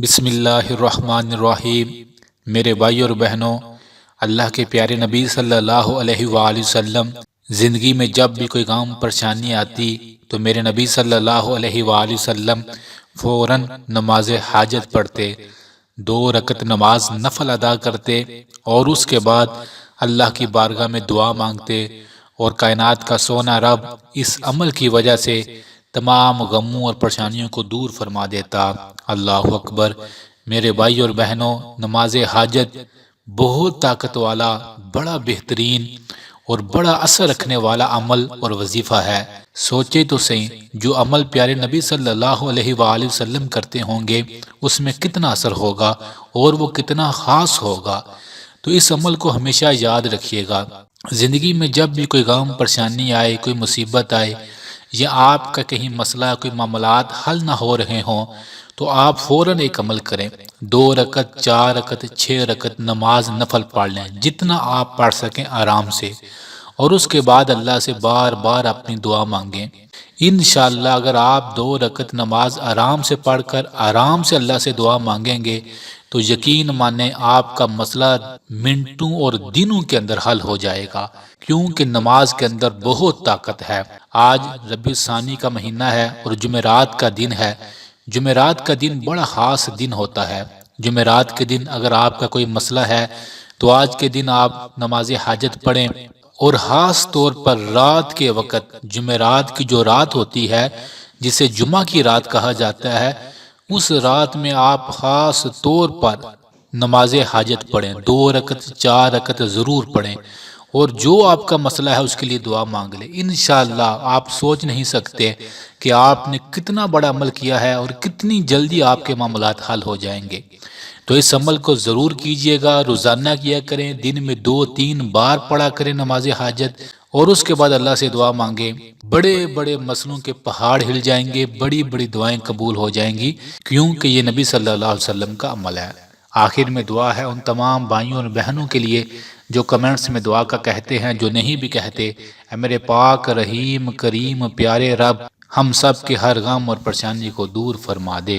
بسم اللہ الرحمن الرحیم۔ میرے بھائی اور بہنوں، اللہ کے پیارے نبی صلی اللہ علیہ وآلہ وسلم زندگی میں جب بھی کوئی غم پریشانی آتی تو میرے نبی صلی اللہ علیہ وآلہ وسلم فوراً نماز حاجت پڑھتے، 2 رکعت نماز نفل ادا کرتے اور اس کے بعد اللہ کی بارگاہ میں دعا مانگتے، اور کائنات کا سونا رب اس عمل کی وجہ سے تمام غموں اور پریشانیوں کو دور فرما دیتا۔ اللہ اکبر۔ میرے بھائی اور بہنوں، نماز حاجت بہت طاقت والا، بڑا بہترین اور بڑا اثر رکھنے والا عمل اور وظیفہ ہے۔ سوچے تو صحیح، جو عمل پیارے نبی صلی اللہ علیہ وآلہ وسلم کرتے ہوں گے اس میں کتنا اثر ہوگا اور وہ کتنا خاص ہوگا۔ تو اس عمل کو ہمیشہ یاد رکھیے گا۔ زندگی میں جب بھی کوئی غم پریشانی آئے، کوئی مصیبت آئے، یا آپ کا کہیں مسئلہ، کوئی معاملات حل نہ ہو رہے ہوں، تو آپ فوراً ایک عمل کریں، 2 رکعت، 4 رکعت، 6 رکعت نماز نفل پڑھ لیں، جتنا آپ پڑھ سکیں آرام سے، اور اس کے بعد اللہ سے بار بار اپنی دعا مانگیں۔ انشاءاللہ اگر آپ 2 رکعت نماز آرام سے پڑھ کر آرام سے اللہ سے دعا مانگیں گے تو یقین مانیں آپ کا مسئلہ منٹوں اور دنوں کے اندر حل ہو جائے گا، کیونکہ نماز کے اندر بہت طاقت ہے۔ آج ربیع الثانی کا مہینہ ہے اور جمعرات کا دن ہے۔ جمعرات کا دن بڑا خاص دن ہوتا ہے۔ جمعرات کے دن اگر آپ کا کوئی مسئلہ ہے تو آج کے دن آپ نماز حاجت پڑھیں، اور خاص طور پر رات کے وقت، جمعرات کی جو رات ہوتی ہے جسے جمعہ کی رات کہا جاتا ہے، اس رات میں آپ خاص طور پر نماز حاجت پڑھیں، 2 رکعت 4 رکعت ضرور پڑھیں، اور جو آپ کا مسئلہ ہے اس کے لیے دعا مانگ لیں۔ انشاءاللہ آپ سوچ نہیں سکتے کہ آپ نے کتنا بڑا عمل کیا ہے اور کتنی جلدی آپ کے معاملات حل ہو جائیں گے۔ تو اس عمل کو ضرور کیجئے گا، روزانہ کیا کریں، دن میں 2-3 بار پڑھا کریں نماز حاجت، اور اس کے بعد اللہ سے دعا مانگیں۔ بڑے بڑے مسئلوں کے پہاڑ ہل جائیں گے، بڑی بڑی دعائیں قبول ہو جائیں گی، کیونکہ یہ نبی صلی اللہ علیہ وسلم کا عمل ہے۔ آخر میں دعا ہے ان تمام بھائیوں اور بہنوں کے لیے جو کمنٹس میں دعا کا کہتے ہیں، جو نہیں بھی کہتے، اے میرے پاک رحیم کریم پیارے رب، ہم سب کے ہر غم اور پریشانی کو دور فرما دے۔